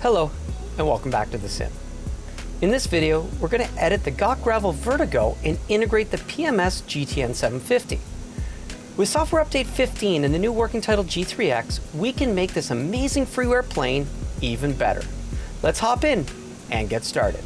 Hello, and welcome back to The Sim. In this video, we're going to edit the GTN Vertigo and integrate the PMS GTN 750. With Software Update 15 and the new working title G3X, we can make this amazing freeware plane even better. Let's hop in and get started.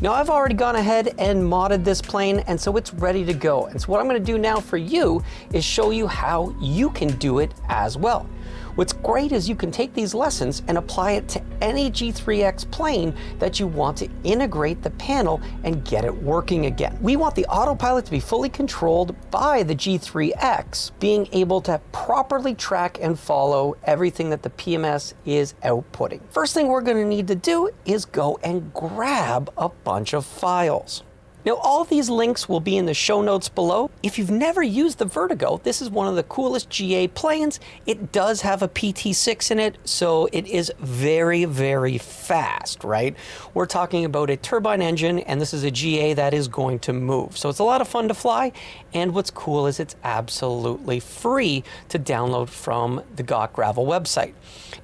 Now, I've already gone ahead and modded this plane, and so it's ready to go. And so what I'm going to do now for you is show you how you can do it as well. What's great is you can take these lessons and apply it to any G3X plane that you want to integrate the panel and get it working again. We want the autopilot to be fully controlled by the G3X, being able to properly track and follow everything that the PMS is outputting. First thing we're going to need to do is go and grab a bunch of files. Now, all these links will be in the show notes below. If you've never used the Vertigo, this is one of the coolest GA planes. It does have a PT6 in it, so it is very, very fast, right? We're talking about a turbine engine, and this is a GA that is going to move. So it's a lot of fun to fly, and what's cool is it's absolutely free to download from the GTN website.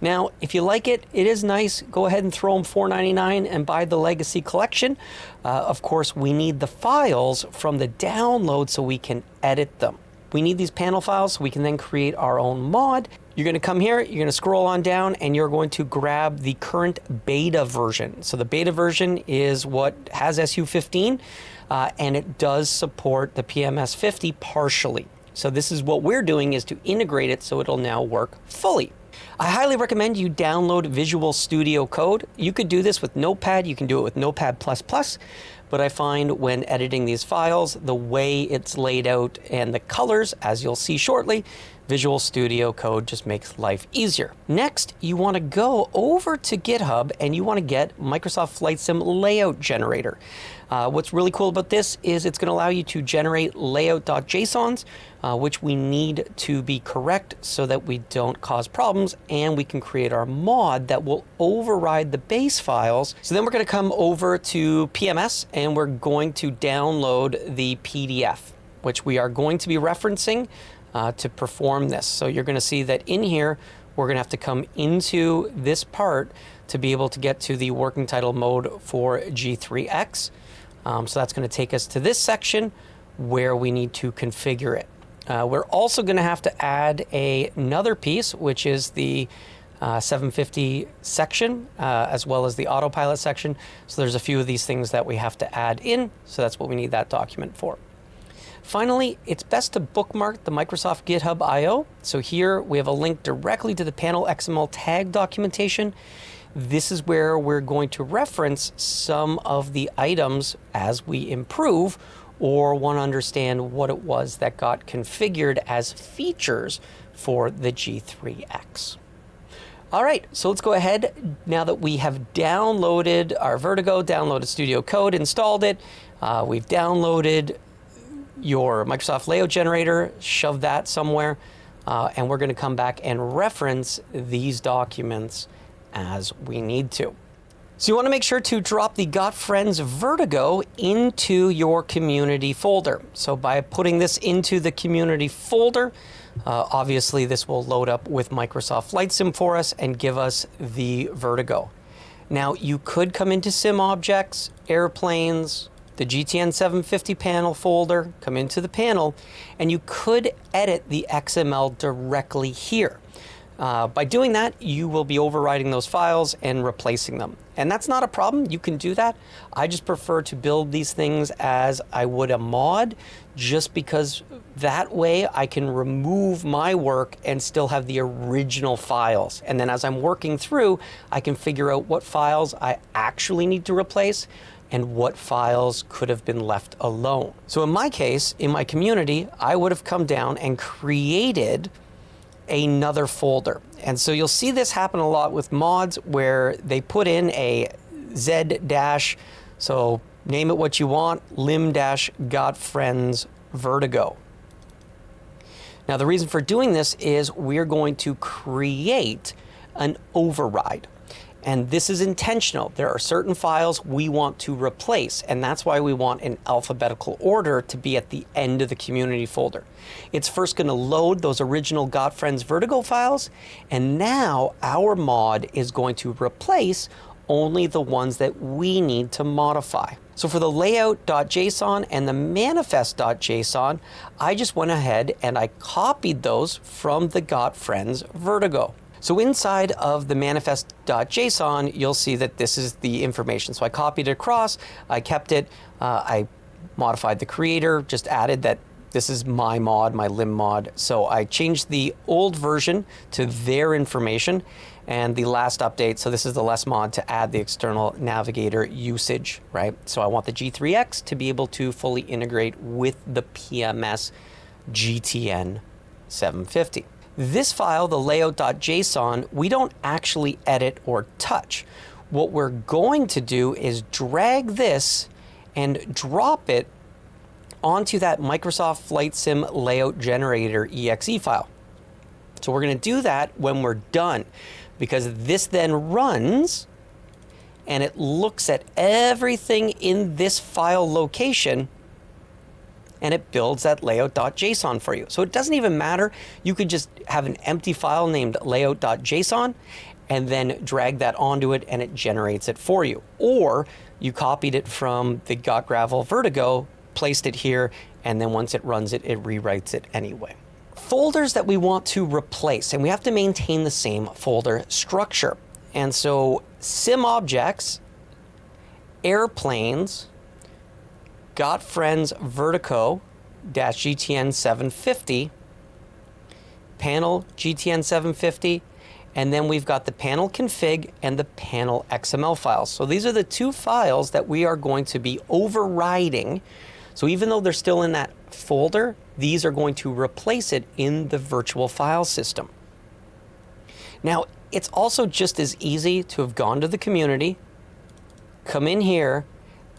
Now, if you like it, it is nice. Go ahead and throw them $4.99 and buy the Legacy Collection. Of course, we need the files from the download so we can edit them. We need these panel files so we can then create our own mod. You're going to come here, you're going to scroll on down, and you're going to grab the current beta version. So the beta version is what has SU15, and it does support the PMS 50 partially. So this is what we're doing, is to integrate it so it'll now work fully. I highly recommend you download Visual Studio Code. You could do this with Notepad, you can do it with Notepad++, but I find when editing these files, the way it's laid out and the colors, as you'll see shortly, Visual Studio Code just makes life easier. Next, you want to go over to GitHub and you want to get Microsoft Flight Sim Layout Generator. What's really cool about this is it's going to allow you to generate Layout.JSONs, which we need to be correct so that we don't cause problems, and we can create our mod that will override the base files. So then we're going to come over to PMS and we're going to download the PDF, which we are going to be referencing to perform this. So you're going to see that in here, we're going to have to come into this part to be able to get to the working title mode for G3X. So that's going to take us to this section where we need to configure it. We're also going to have to add another piece, which is the 750 section, as well as the autopilot section. So there's a few of these things that we have to add in. So that's what we need that document for. Finally, it's best to bookmark the Microsoft GitHub IO. So here we have a link directly to the Panel XML Tag documentation. This is where we're going to reference some of the items as we improve or want to understand what it was that got configured as features for the G3X. All right, so let's go ahead. Now that we have downloaded our Vertigo, downloaded Studio Code, installed it, we've downloaded your Microsoft Layout Generator, shove that somewhere, and we're going to come back and reference these documents as we need to. So you want to make sure to drop the Got Friends Vertigo into your community folder. So by putting this into the community folder, obviously this will load up with Microsoft Flight Sim for us and give us the Vertigo. Now you could come into Sim Objects, Airplanes, the GTN 750 panel folder, come into the panel, and you could edit the XML directly here. By doing that, you will be overriding those files and replacing them. And that's not a problem. You can do that. I just prefer to build these things as I would a mod, just because that way I can remove my work and still have the original files. And then as I'm working through, I can figure out what files I actually need to replace and what files could have been left alone. So in my case, in my community, I would have come down and created another folder. And so you'll see this happen a lot with mods where they put in a Z dash, so name it what you want, lim dash got friends Vertigo. Now the reason for doing this is we're going to create an override. And this is intentional. There are certain files we want to replace, and that's why we want an alphabetical order to be at the end of the community folder. It's first going to load those original GotFriends Vertigo files, and now our mod is going to replace only the ones that we need to modify. So for the Layout.json and the Manifest.JSON, I just went ahead and I copied those from the GotFriends Vertigo. So inside of the Manifest.JSON, you'll see that this is the information. So I copied it across, I kept it, I modified the creator, just added that this is my mod, my lim mod. So I changed the old version to their information, and the last update, so this is the less mod to add the external navigator usage, right? So I want the G3X to be able to fully integrate with the PMS GTN 750. This file, the layout.json, we don't actually edit or touch. What we're going to do is drag this and drop it onto that Microsoft Flight Sim Layout Generator exe file. So we're going to do that when we're done, because this then runs and it looks at everything in this file location and it builds that layout.json for you. So it doesn't even matter. You could just have an empty file named layout.json and then drag that onto it and it generates it for you. Or you copied it from the GotGravel Vertigo, placed it here, and then once it runs it, it rewrites it anyway. Folders that we want to replace, and we have to maintain the same folder structure. And so sim objects, airplanes, GotFriends Vertigo -GTN 750, Panel GTN 750, and then we've got the Panel Config and the Panel XML files. So these are the two files that we are going to be overriding. So even though they're still in that folder, these are going to replace it in the virtual file system. Now, it's also just as easy to have gone to the community, come in here,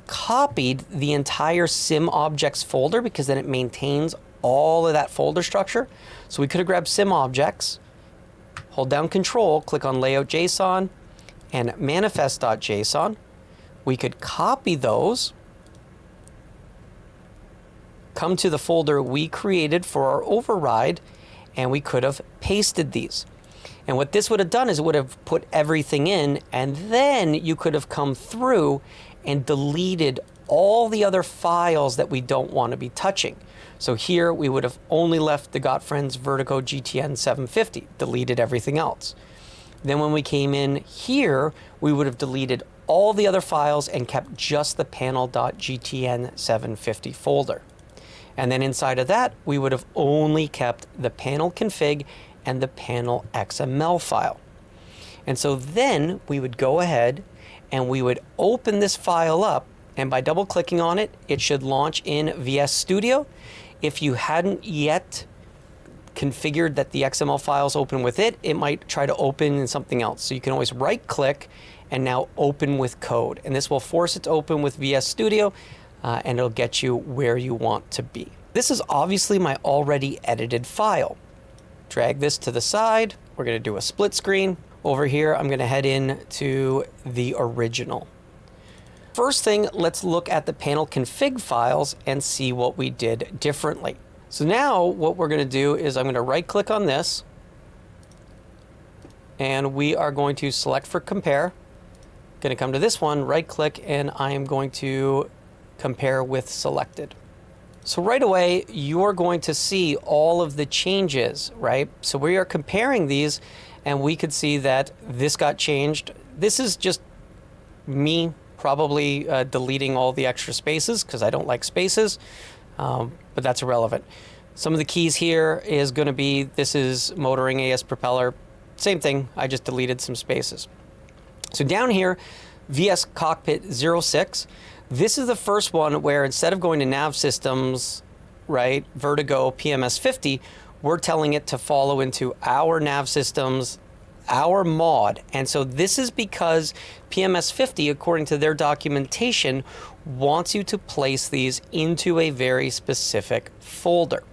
copied the entire sim objects folder, because then it maintains all of that folder structure. So we could have grabbed sim objects, hold down Control, click on Layout.json and Manifest.json. We could copy those, come to the folder we created for our override, and we could have pasted these. And what this would have done is it would have put everything in, and then you could have come through and deleted all the other files that we don't want to be touching. So here we would have only left the GotFriends Vertigo GTN 750, deleted everything else. Then when we came in here, we would have deleted all the other files and kept just the Panel.GTN 750 folder. And then inside of that, we would have only kept the Panel Config and the Panel XML file. And so then we would go ahead and we would open this file up, and by double clicking on it, it should launch in VS Studio. If you hadn't yet configured that the XML files open with it, it might try to open in something else. So you can always right click and now open with code. And this will force it to open with VS Studio, and it'll get you where you want to be. This is obviously my already edited file. Drag this to the side. We're going to do a split screen. Over here, I'm going to head in to the original. First thing, let's look at the panel config files and see what we did differently. So now what we're going to do is I'm going to right click on this, and we are going to select for compare. Going to come to this one, right click, and I am going to compare with selected. So right away, you're going to see all of the changes, right? So we are comparing these, and we could see that this got changed. This is just me probably deleting all the extra spaces because I don't like spaces, but that's irrelevant. Some of the keys here is going to be, this is motoring AS propeller. Same thing, I just deleted some spaces. So down here, VS Cockpit 06, this is the first one where instead of going to nav systems, right, Vertigo PMS 50, we're telling it to follow into our nav systems, our mod. And so this is because PMS 50, according to their documentation, wants you to place these into a very specific folder.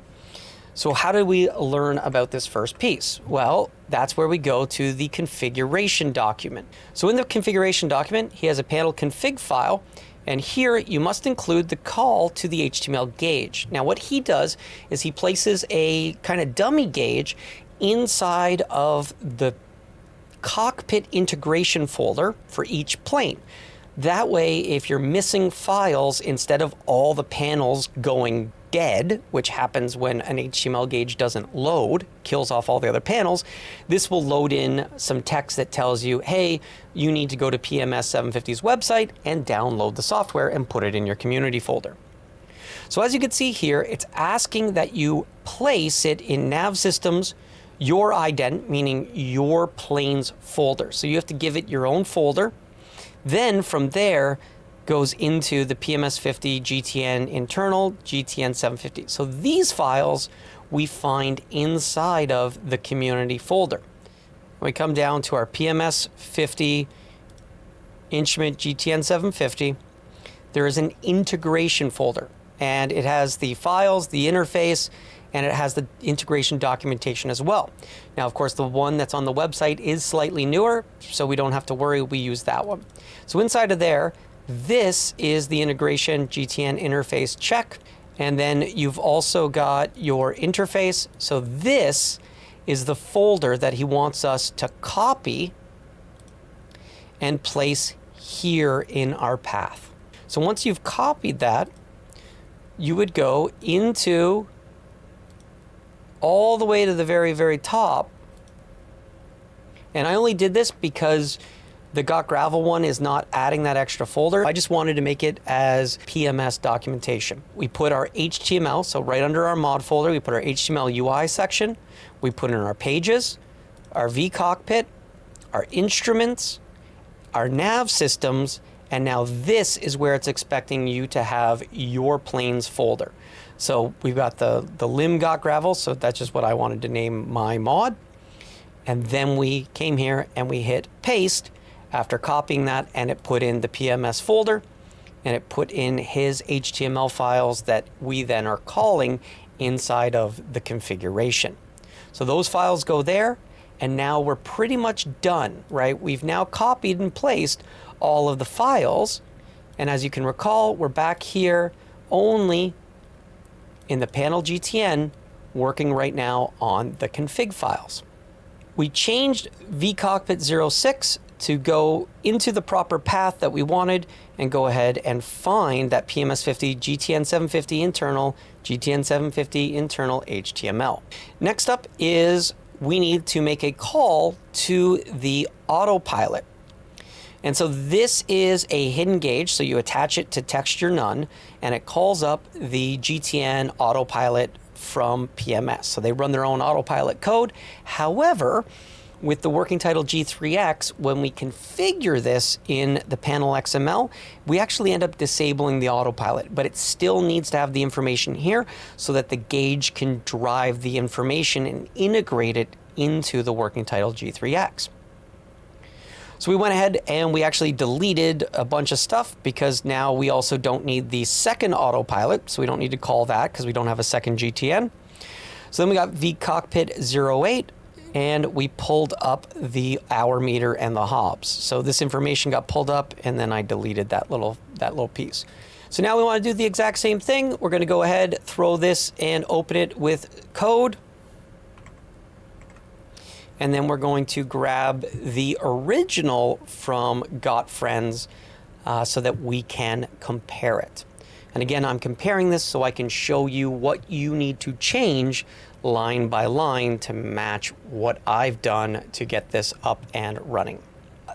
So how did we learn about this first piece? Well, that's where we go to the configuration document. So in the configuration document, he has a panel config file, and here you must include the call to the HTML gauge. Now what he does is he places a kind of dummy gauge inside of the Cockpit integration folder for each plane. That way, if you're missing files, instead of all the panels going dead, which happens when an HTML gauge doesn't load, kills off all the other panels, this will load in some text that tells you, hey, you need to go to PMS 750's website and download the software and put it in your community folder. So as you can see here, it's asking that you place it in Nav Systems, your ident, meaning your planes folder. So you have to give it your own folder. Then from there goes into the PMS 50 GTN internal, GTN 750. So these files we find inside of the community folder. When we come down to our PMS 50 instrument GTN 750, there is an integration folder, and it has the files, the interface, and it has the integration documentation as well. Now, of course, the one that's on the website is slightly newer, so we don't have to worry, we use that one. So inside of there, this is the integration GTN interface check, and then you've also got your interface. So this is the folder that he wants us to copy and place here in our path. So once you've copied that, you would go into all the way to the very, very top. And I only did this because the Got Gravel one is not adding that extra folder. I just wanted to make it as PMS documentation. We put our HTML, so right under our mod folder, we put our HTML UI section. We put in our pages, our vCockpit, our instruments, our nav systems, and now this is where it's expecting you to have your planes folder. So we've got the lim Got Gravel, so that's just what I wanted to name my mod. And then we came here and we hit paste after copying that, and it put in the PMS folder, and it put in his HTML files that we then are calling inside of the configuration. So those files go there, and now we're pretty much done, right? We've now copied and placed all of the files, and as you can recall, we're back here only in the panel GTN working right now on the config files. We changed vCockpit 06 to go into the proper path that we wanted and go ahead and find that PMS 50 GTN 750 internal, GTN 750 internal HTML. Next up is we need to make a call to the Autopilot. And so this is a hidden gauge, so you attach it to texture none, and it calls up the GTN Autopilot from PMS. So they run their own Autopilot code. However, with the working title G3X, when we configure this in the Panel XML, we actually end up disabling the Autopilot, but it still needs to have the information here so that the gauge can drive the information and integrate it into the working title G3X. So we went ahead and we actually deleted a bunch of stuff because now we also don't need the second Autopilot, so we don't need to call that because we don't have a second GTN. So then we got vCockpit 08, and we pulled up the hour meter and the hobs. So this information got pulled up, and then I deleted that little piece. So now we want to do the exact same thing. We're going to go ahead, throw this, and open it with code. And then we're going to grab the original from Got Friends so that we can compare it. And again, I'm comparing this so I can show you what you need to change line by line to match what I've done to get this up and running.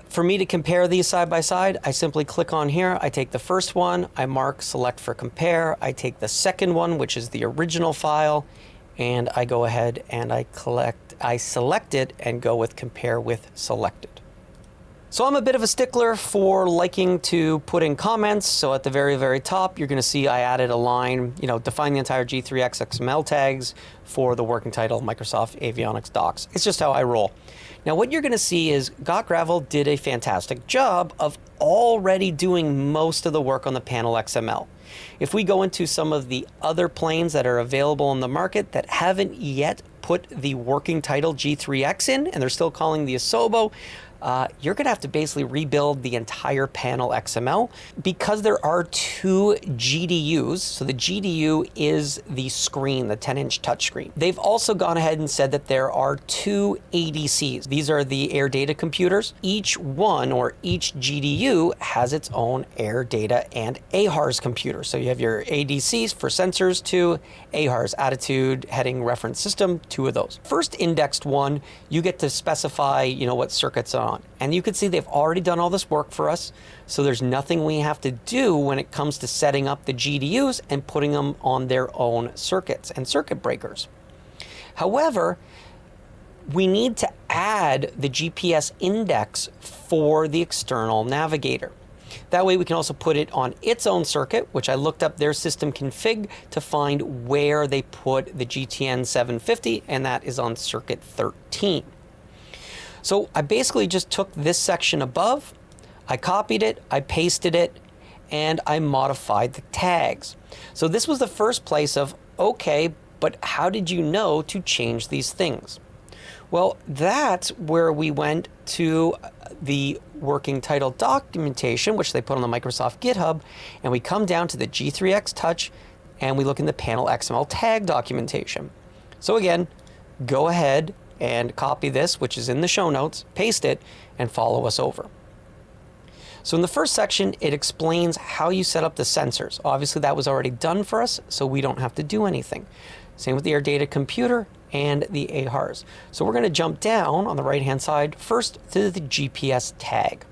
For me to compare these side by side, I simply click on here. I take the first one, I mark select for compare. I take the second one, which is the original file, and I go ahead and I select it and go with compare with selected. So I'm a bit of a stickler for liking to put in comments. So at the very, very top, you're going to see I added a line, define the entire G3X XML tags for the working title Microsoft Avionics Docs. It's just how I roll. Now what you're going to see is Got Gravel did a fantastic job of already doing most of the work on the Panel XML. If we go into some of the other planes that are available in the market that haven't yet put the working title G3X in, and they're still calling the Asobo, you're going to have to basically rebuild the entire Panel XML because there are two GDUs. So the GDU is the screen, the 10-inch touchscreen. They've also gone ahead and said that there are two ADCs. These are the air data computers. Each one, or each GDU, has its own air data and AHRS computer. So you have your ADCs for sensors, two AHRS, attitude, heading, reference system, two of those. First indexed one, you get to specify, what circuits are on. And you can see they've already done all this work for us, so there's nothing we have to do when it comes to setting up the GDUs and putting them on their own circuits and circuit breakers. However, we need to add the GPS index for the external navigator. That way we can also put it on its own circuit, which I looked up their system config to find where they put the GTN 750, and that is on circuit 13. So I basically just took this section above, I copied it, I pasted it, and I modified the tags. So this was the first place of, okay, but how did you know to change these things? Well, that's where we went to the working title documentation, which they put on the Microsoft GitHub, and we come down to the G3X Touch, and we look in the Panel XML Tag documentation. So again, go ahead and copy this, which is in the show notes, paste it, and follow us over. So in the first section, it explains how you set up the sensors. Obviously, that was already done for us, so we don't have to do anything. Same with the air data computer and the AHRS. So we're going to jump down on the right-hand side first to the GPS tag.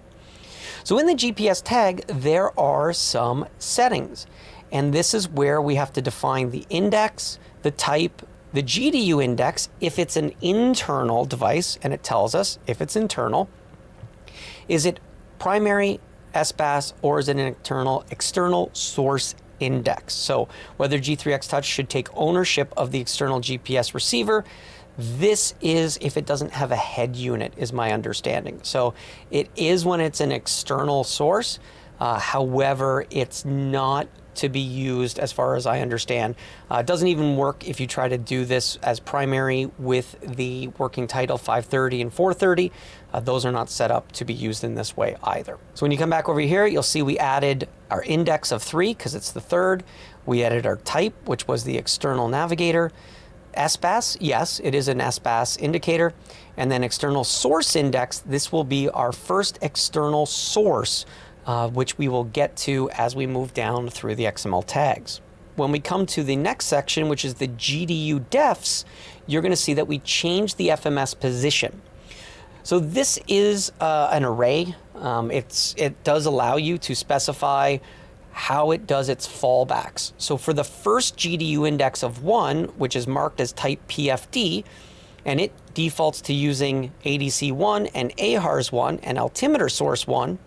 So in the GPS tag, there are some settings, and this is where we have to define the index, the type, the GDU index, if it's an internal device, and it tells us if it's internal. Is it primary, SBAS, or is it an external source index? So whether G3X Touch should take ownership of the external GPS receiver. This is if it doesn't have a head unit, is my understanding. So it is when it's an external source. However, it's not to be used, as far as I understand. It doesn't even work if you try to do this as primary with the working title 530 and 430. Those are not set up to be used in this way either. So when you come back over here, you'll see we added our index of 3 because it's the third. We added our type, which was the external navigator. SBAS, yes, it is an SBAS indicator. And then external source index, this will be our first external source, which we will get to as we move down through the XML tags. When we come to the next section, which is the GDU defs, you're going to see that we changed the FMS position. So this is an array. It does allow you to specify how it does its fallbacks. So for the first GDU index of 1, which is marked as type PFD, and it defaults to using ADC1 and AHRS1 and altimeter source 1.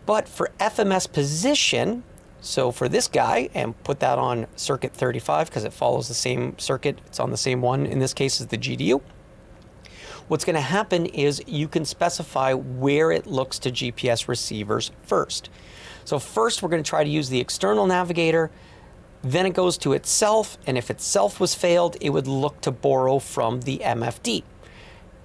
But for FMS position, so for this guy, and put that on circuit 35 because it follows the same circuit, it's on the same one, in this case is the GDU. What's going to happen is you can specify where it looks to GPS receivers first. So first we're going to try to use the external navigator, then it goes to itself, and if itself was failed, it would look to borrow from the MFD.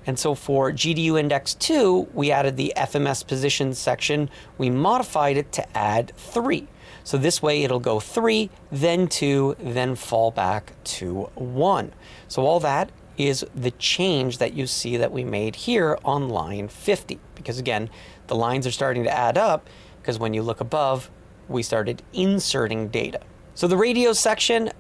And so for GDU index 2, we added the FMS position section. We modified it to add 3. So this way it'll go 3, then 2, then fall back to 1. So all that is the change that you see that we made here on line 50. Because again, the lines are starting to add up because when you look above, we started inserting data. So the radio section,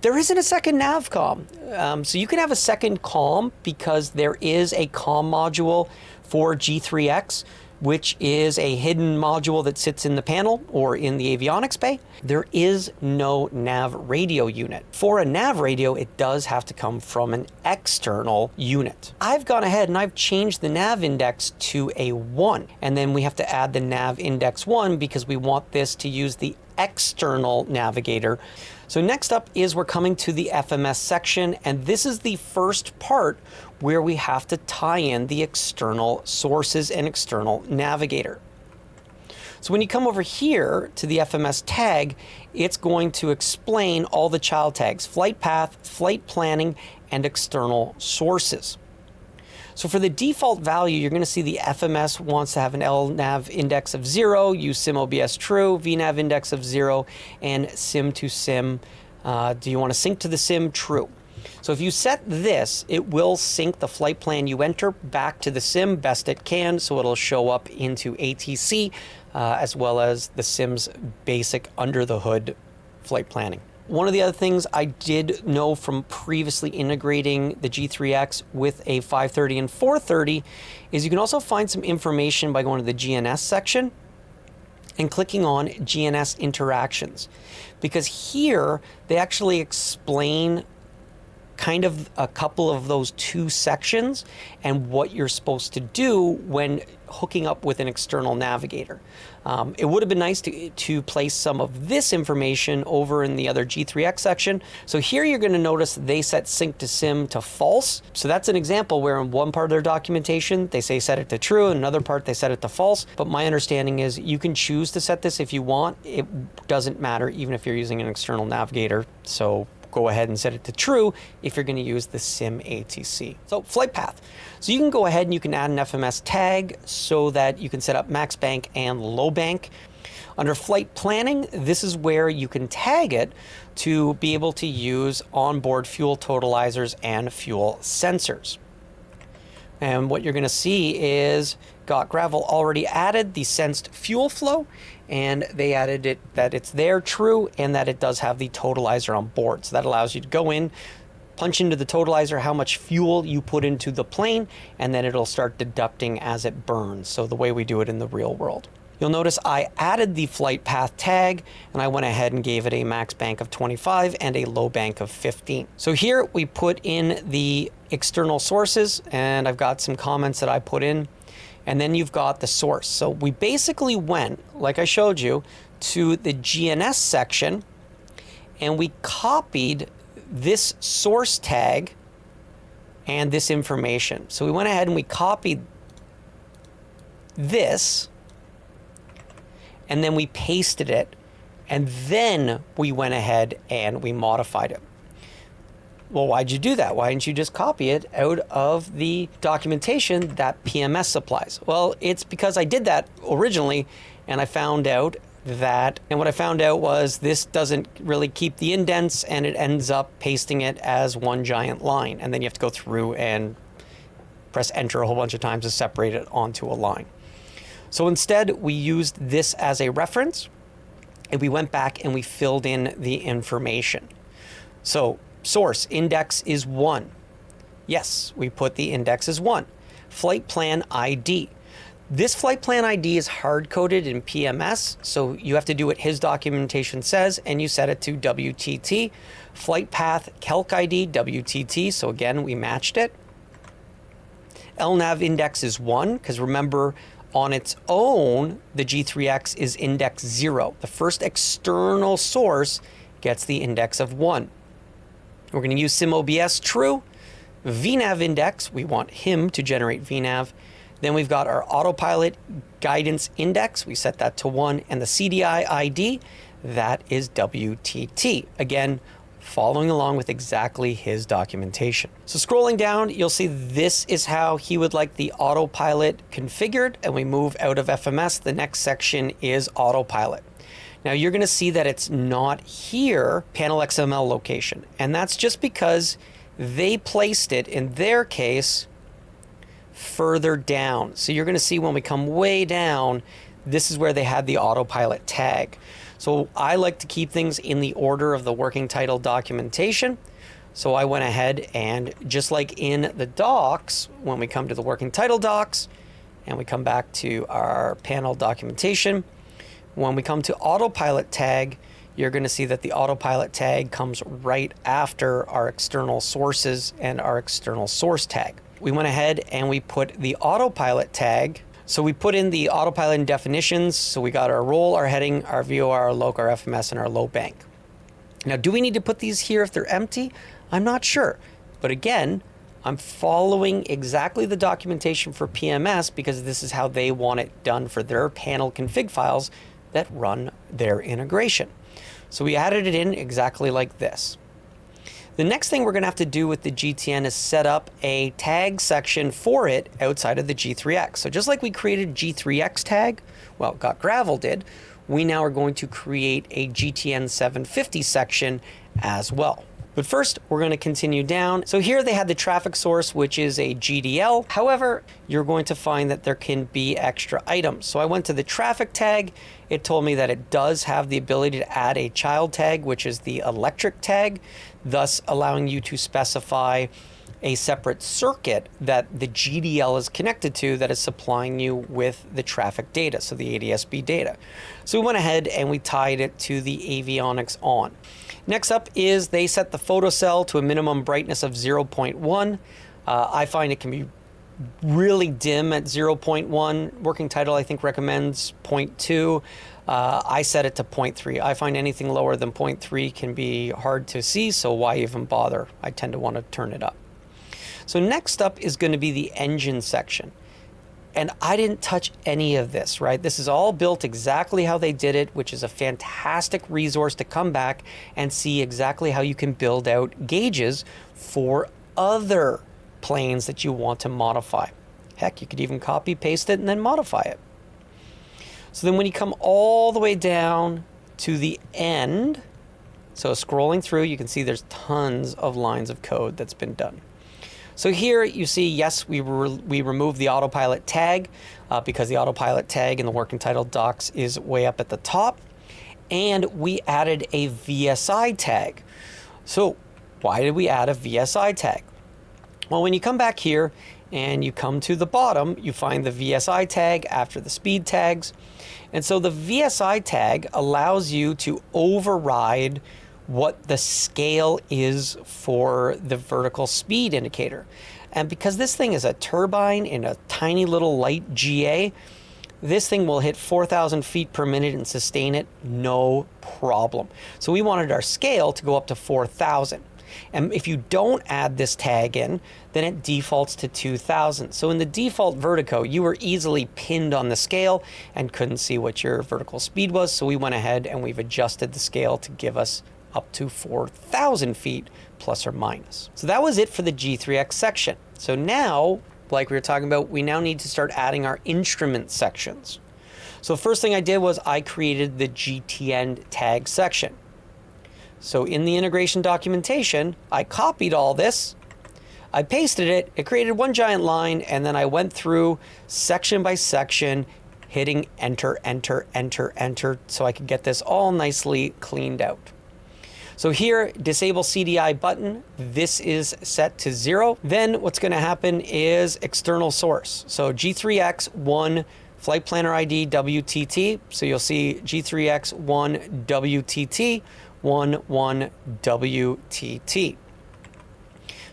there isn't a second nav comm. So you can have a second comm because there is a comm module for G3X, which is a hidden module that sits in the panel or in the avionics bay. There is no nav radio unit. For a nav radio, it does have to come from an external unit. I've gone ahead and I've changed the nav index to a 1, and then we have to add the nav index 1 because we want this to use the external navigator. So next up is we're coming to the FMS section, and this is the first part where we have to tie in the external sources and external navigator. So when you come over here to the FMS tag, it's going to explain all the child tags: flight path, flight planning, and external sources. So for the default value, you're going to see the FMS wants to have an LNAV index of 0, use SimOBS true, VNAV index of 0, and sim to sim. Do you want to sync to the sim? True. So if you set this, it will sync the flight plan you enter back to the sim best it can, so it'll show up into ATC as well as the sim's basic under the hood flight planning. One of the other things I did know from previously integrating the G3X with a 530 and 430 is you can also find some information by going to the GNS section and clicking on GNS interactions, because here they actually explain kind of a couple of those two sections and what you're supposed to do when hooking up with an external navigator. It would have been nice to place some of this information over in the other G3X section. So here you're going to notice they set sync to sim to false. So that's an example where in one part of their documentation they say set it to true, in another part they set it to false. But my understanding is you can choose to set this if you want. It doesn't matter even if you're using an external navigator. So go ahead and set it to true if you're going to use the sim ATC. So flight path. So you can go ahead and you can add an FMS tag so that you can set up max bank and low bank. Under flight planning, this is where you can tag it to be able to use onboard fuel totalizers and fuel sensors. And what you're going to see is Gravel already added the sensed fuel flow, and they added it that it's there true and that it does have the totalizer on board. So that allows you to go in, punch into the totalizer how much fuel you put into the plane, and then it'll start deducting as it burns. So the way we do it in the real world. You'll notice I added the FlightPath tag, and I went ahead and gave it a max bank of 25 and a low bank of 15. So here we put in the external sources, and I've got some comments that I put in, and then you've got the source. So we basically went, like I showed you, to the GNS section, and we copied this source tag and this information. So we went ahead and we copied this, and then we pasted it, and then we went ahead and we modified it. Well, why'd you do that? Why didn't you just copy it out of the documentation that PMS supplies? Well, it's because I did that originally, and I found out that, and what I found out was this doesn't really keep the indents, and it ends up pasting it as one giant line, and then you have to go through and press enter a whole bunch of times to separate it onto a line. So instead, we used this as a reference, and we went back and we filled in the information. So source index is 1. Yes, we put the index as 1. Flight plan ID. This flight plan ID is hard-coded in PMS, so you have to do what his documentation says, and you set it to WTT. Flight path calc ID, WTT, so again, we matched it. LNAV index is 1, because remember, on its own, the G3X is index 0. The first external source gets the index of 1. We're going to use SimOBS true. VNAV index, we want him to generate VNAV. Then we've got our autopilot guidance index. We set that to 1. And the CDI ID, that is WTT. Again, following along with exactly his documentation. So scrolling down, you'll see this is how he would like the autopilot configured, and we move out of FMS. The next section is autopilot. Now you're going to see that it's not here, Panel XML location, and that's just because they placed it, in their case, further down. So you're going to see when we come way down, this is where they had the autopilot tag. So I like to keep things in the order of the working title documentation. So I went ahead and just like in the docs, when we come to the working title docs and we come back to our panel documentation, when we come to autopilot tag, you're going to see that the autopilot tag comes right after our external sources and our external source tag. We went ahead and we put the autopilot tag. So we put in the autopilot definitions. So we got our role, our heading, our VOR, our loc, our FMS, and our low bank. Now, do we need to put these here if they're empty? I'm not sure. But again, I'm following exactly the documentation for PMS because this is how they want it done for their panel config files that run their integration. So we added it in exactly like this. The next thing we're going to have to do with the GTN is set up a tag section for it outside of the G3X. So just like we created G3X tag, well, GotGravel did, we now are going to create a GTN 750 section as well. But first, we're going to continue down. So here they had the traffic source, which is a GDL. However, you're going to find that there can be extra items. So I went to the traffic tag. It told me that it does have the ability to add a child tag, which is the electric tag, thus allowing you to specify a separate circuit that the GDL is connected to that is supplying you with the traffic data, so the ADSB data. So we went ahead and we tied it to the avionics on. Next up is they set the photocell to a minimum brightness of 0.1. I find it can be really dim at 0.1. Working title, I think, recommends 0.2. I set it to 0.3. I find anything lower than 0.3 can be hard to see, so why even bother? I tend to want to turn it up. So next up is going to be the engine section. And I didn't touch any of this, right? This is all built exactly how they did it, which is a fantastic resource to come back and see exactly how you can build out gauges for other planes that you want to modify. Heck, you could even copy, paste it, and then modify it. So then when you come all the way down to the end, so scrolling through, you can see there's tons of lines of code that's been done. So here you see, yes, we removed the Autopilot tag because the Autopilot tag in the working title docs is way up at the top. And we added a VSI tag. So why did we add a VSI tag? Well, when you come back here and you come to the bottom, you find the VSI tag after the speed tags. And so the VSI tag allows you to override what the scale is for the vertical speed indicator. And because this thing is a turbine in a tiny little light GA, this thing will hit 4,000 feet per minute and sustain it no problem. So we wanted our scale to go up to 4,000. And if you don't add this tag in, then it defaults to 2,000. So in the default Vertigo, you were easily pinned on the scale and couldn't see what your vertical speed was. So we went ahead and we've adjusted the scale to give us up to 4,000 feet plus or minus. So that was it for the G3X section. So now, like we were talking about, we now need to start adding our instrument sections. So the first thing I did was I created the GTN tag section. So in the integration documentation, I copied all this, I pasted it, it created one giant line, and then I went through section by section, hitting enter, enter, enter, enter, so I could get this all nicely cleaned out. So here, disable CDI button, this is set to 0. Then what's going to happen is external source. So G3X 1 Flight Planner ID WTT. So you'll see G3X 1 WTT 11 WTT.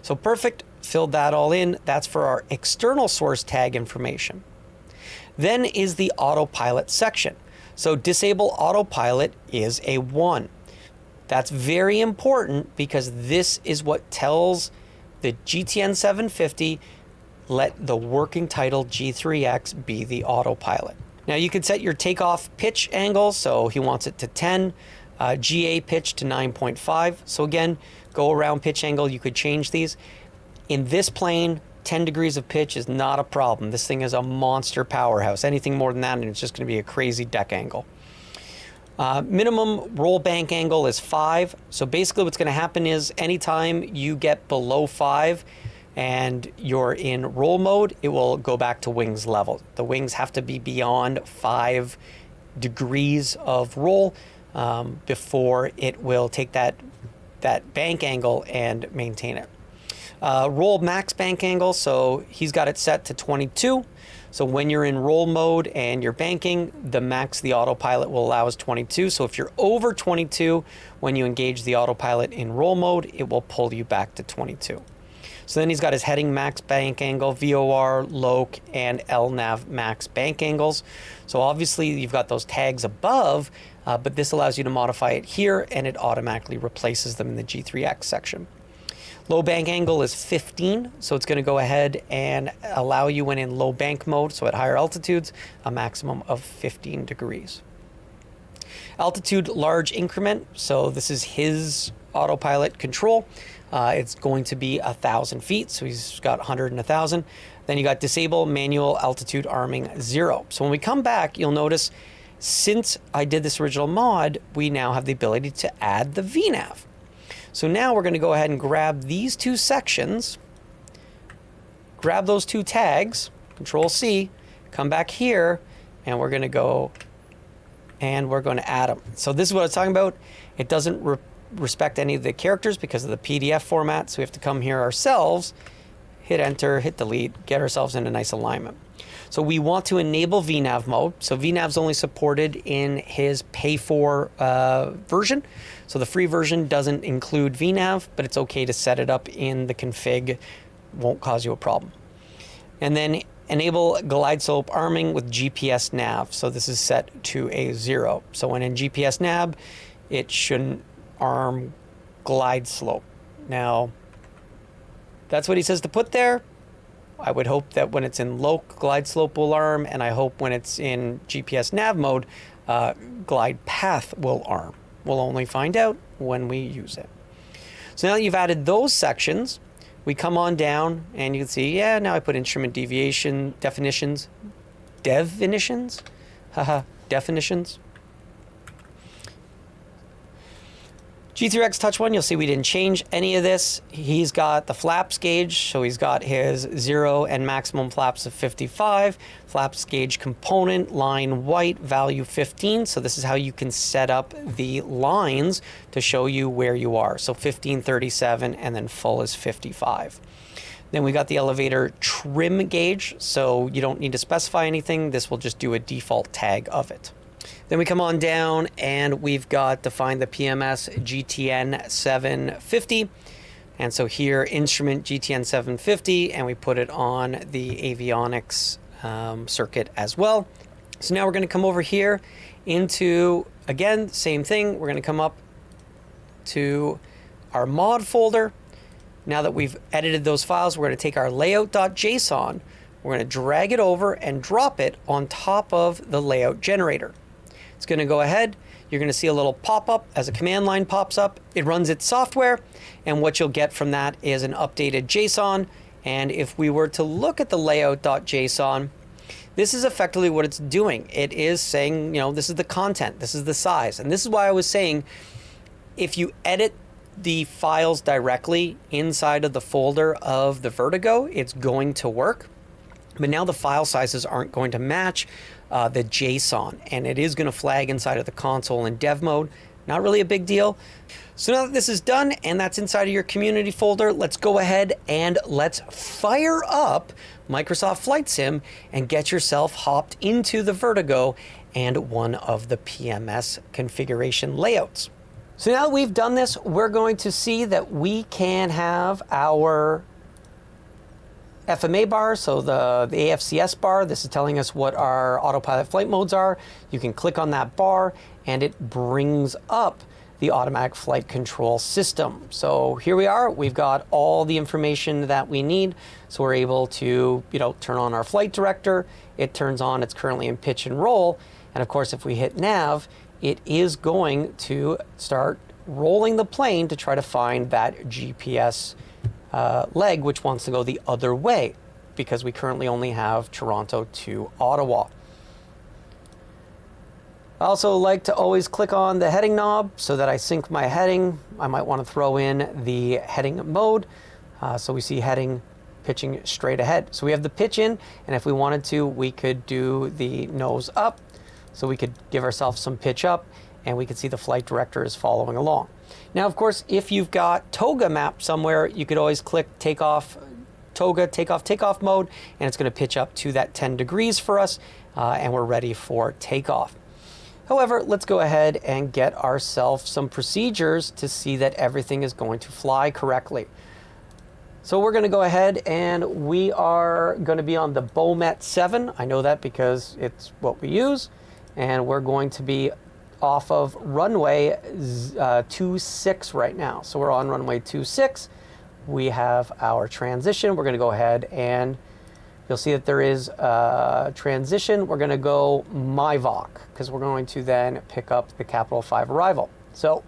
So perfect, filled that all in. That's for our external source tag information. Then is the autopilot section. So disable autopilot is a 1. That's very important because this is what tells the GTN 750, let the working title G3X be the autopilot. Now you can set your takeoff pitch angle, so he wants it to 10, GA pitch to 9.5. So again, go around pitch angle, you could change these. In this plane, 10 degrees of pitch is not a problem. This thing is a monster powerhouse. Anything more than that, and it's just going to be a crazy deck angle. Minimum roll bank angle is 5. So basically what's going to happen is anytime you get below 5 and you're in roll mode, it will go back to wings level. The wings have to be beyond 5 degrees of roll before it will take that bank angle and maintain it. Roll max bank angle, so he's got it set to 22. So when you're in roll mode and you're banking, the max the autopilot will allow is 22. So if you're over 22, when you engage the autopilot in roll mode, it will pull you back to 22. So then he's got his heading max bank angle, VOR, LOC, and LNAV max bank angles. So obviously you've got those tags above, but this allows you to modify it here and it automatically replaces them in the G3X section. Low bank angle is 15, so it's going to go ahead and allow you, when in low bank mode, so at higher altitudes, a maximum of 15 degrees. Altitude large increment, so this is his autopilot control. It's going to be 1,000 feet, so he's got 100 and 1,000. Then you got disable manual altitude arming 0. So when we come back, you'll notice since I did this original mod, we now have the ability to add the VNAV. So now we're going to go ahead and grab these two sections, grab those two tags, Control C, come back here, and we're going to go and we're going to add them. So this is what I was talking about. It doesn't respect any of the characters because of the PDF format, so we have to come here ourselves, hit enter, hit delete, get ourselves in a nice alignment. So we want to enable VNAV mode. So VNAV is only supported in his pay for version. So the free version doesn't include VNAV, but it's okay to set it up in the config. Won't cause you a problem. And then enable glide slope arming with GPS nav. So this is set to a 0. So when in GPS nav, it shouldn't arm glide slope. Now, that's what he says to put there. I would hope that when it's in low, glide slope will arm, and I hope when it's in GPS nav mode, glide path will arm. We'll only find out when we use it. So now that you've added those sections, we come on down and you can see, yeah, now I put instrument deviation definitions. Definitions. G3X Touch 1, you'll see we didn't change any of this. He's got the flaps gauge, so he's got his 0 and maximum flaps of 55. Flaps gauge component, line white, value 15. So this is how you can set up the lines to show you where you are. So 15, 37, and then full is 55. Then we got the elevator trim gauge, so you don't need to specify anything. This will just do a default tag of it. Then we come on down and we've got defined the PMS GTN 750. And so here, instrument GTN 750, and we put it on the avionics circuit as well. So now we're going to come over here into, again, same thing. We're going to come up to our mod folder. Now that we've edited those files, we're going to take our Layout.json. We're going to drag it over and drop it on top of the layout generator. It's going to go ahead. You're going to see a little pop-up as a command line pops up. It runs its software, and what you'll get from that is an updated JSON. And if we were to look at the layout.json, this is effectively what it's doing. It is saying, you know, this is the content, this is the size. And this is why I was saying, if you edit the files directly inside of the folder of the Vertigo, it's going to work. But now the file sizes aren't going to match the JSON, and it is going to flag inside of the console in dev mode. Not really a big deal. So now that this is done and that's inside of your community folder, let's go ahead and let's fire up Microsoft Flight Sim and get yourself hopped into the Vertigo and one of the PMS configuration layouts. So now that we've done this, we're going to see that we can have our FMA bar, so the AFCS bar. This is telling us what our autopilot flight modes are. You can click on that bar and it brings up the automatic flight control system. So here we are, we've got all the information that we need. So we're able to, turn on our flight director. It turns on, it's currently in pitch and roll. And of course, if we hit nav, it is going to start rolling the plane to try to find that GPS leg, which wants to go the other way, because we currently only have Toronto to Ottawa. I also like to always click on the heading knob so that I sync my heading. I might want to throw in the heading mode. So we see heading pitching straight ahead. So we have the pitch in, and if we wanted to, we could do the nose up. So we could give ourselves some pitch up, and we could see the flight director is following along. Now, of course, if you've got TOGA mapped somewhere, you could always click takeoff, TOGA, takeoff mode, and it's going to pitch up to that 10 degrees for us, and we're ready for takeoff. However, let's go ahead and get ourselves some procedures to see that everything is going to fly correctly. So we're going to go ahead and we are going to be on the Beaumet 7. I know that because it's what we use. And we're going to be off of runway 26 right now. So we're on runway 26. we have our transition. We're going to go ahead and you'll see that there is a transition. We're going to go MyVoc because we're going to then pick up the capital 5 arrival. So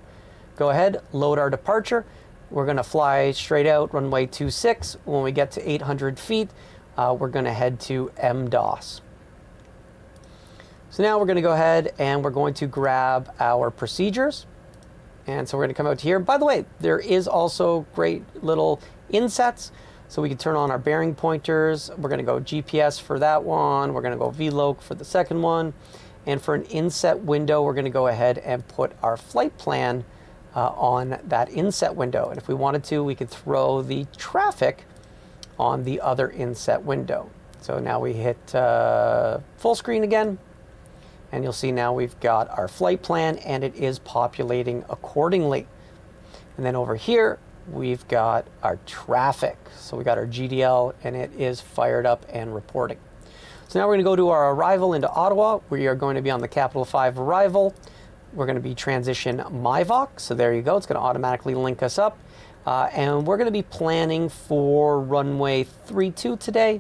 go ahead, load our departure. We're going to fly straight out runway 26. When we get to 800 feet, we're going to head to MDOS. So now we're going to go ahead and we're going to grab our procedures. And so we're going to come out here. By the way, there is also great little insets. So we can turn on our bearing pointers. We're going to go GPS for that one. We're going to go VLOC for the second one. And for an inset window, we're going to go ahead and put our flight plan on that inset window. And if we wanted to, we could throw the traffic on the other inset window. So now we hit full screen again. And you'll see now we've got our flight plan and it is populating accordingly. And then over here, we've got our traffic. So we got our GDL and it is fired up and reporting. So now we're going to go to our arrival into Ottawa. We are going to be on the capital 5 arrival. We're going to be transition MyVoc. So there you go. It's going to automatically link us up. And we're going to be planning for runway 32 today.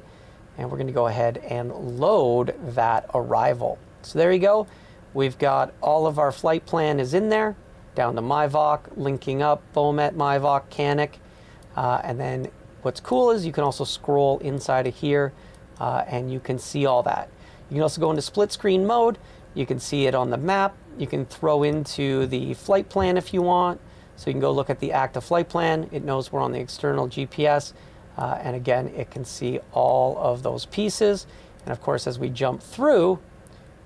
And we're going to go ahead and load that arrival. So there you go. We've got all of our flight plan is in there, down to MyVoc, linking up, Bomet, MyVoc, Canic. And then what's cool is you can also scroll inside of here and you can see all that. You can also go into split screen mode. You can see it on the map. You can throw into the flight plan if you want. So you can go look at the active flight plan. It knows we're on the external GPS. And again, it can see all of those pieces. And of course, as we jump through,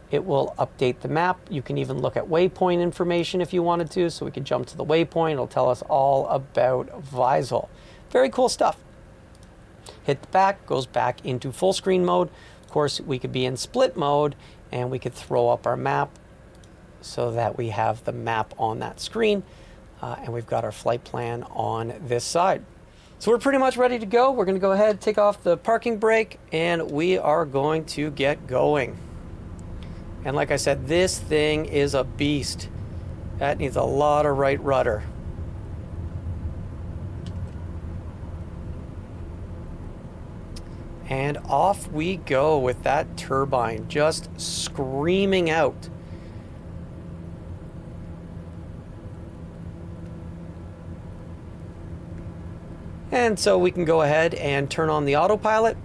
it will update the map. You can even look at waypoint information if you wanted to. So we could jump to the waypoint. It'll tell us all about Visol. Very cool stuff. Hit the back, goes back into full screen mode. Of course, we could be in split mode and we could throw up our map so that we have the map on that screen. And we've got our flight plan on this side. So we're pretty much ready to go. We're going to go ahead, take off the parking brake, and we are going to get going. And like I said, this thing is a beast. That needs a lot of right rudder. And off we go with that turbine just screaming out. And so we can go ahead and turn on the autopilot.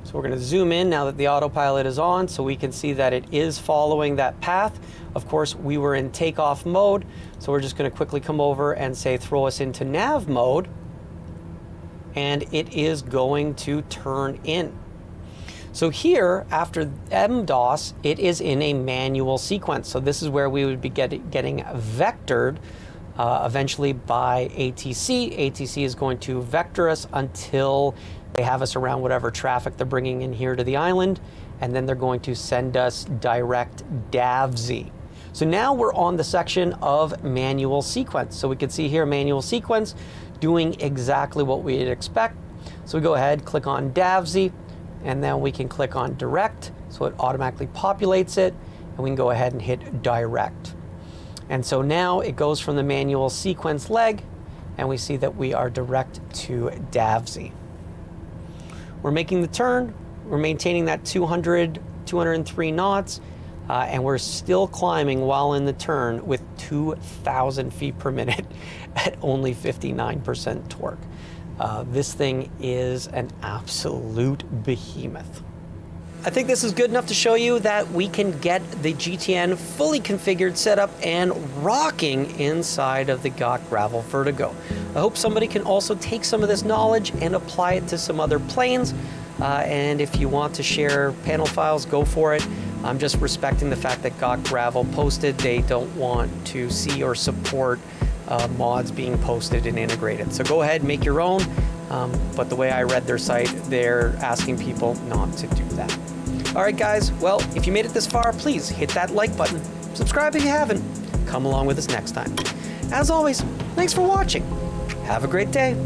So we're going to zoom in now that the autopilot is on so we can see that it is following that path. Of course, we were in takeoff mode, so we're just going to quickly come over and say throw us into nav mode, and it is going to turn in. So here, after MDOS, it is in a manual sequence. So this is where we would be getting vectored eventually by ATC. ATC is going to vector us until they have us around whatever traffic they're bringing in here to the island, and then they're going to send us direct DAVZ. So now we're on the section of manual sequence. So we can see here manual sequence doing exactly what we'd expect. So we go ahead, click on DAVZ, and then we can click on direct. So it automatically populates it, and we can go ahead and hit direct. And so now it goes from the manual sequence leg, and we see that we are direct to DAVZ. We're making the turn, we're maintaining that 203 knots, and we're still climbing while in the turn with 2,000 feet per minute at only 59% torque. This thing is an absolute behemoth. I think this is good enough to show you that we can get the GTN fully configured, set up, and rocking inside of the GTN Vertigo. I hope somebody can also take some of this knowledge and apply it to some other planes. And if you want to share panel files, go for it. I'm just respecting the fact that GTN posted. They don't want to see or support mods being posted and integrated. So go ahead, make your own. But the way I read their site, they're asking people not to do that. All right, guys. Well, if you made it this far, please hit that like button. Subscribe if you haven't. Come along with us next time. As always, thanks for watching. Have a great day.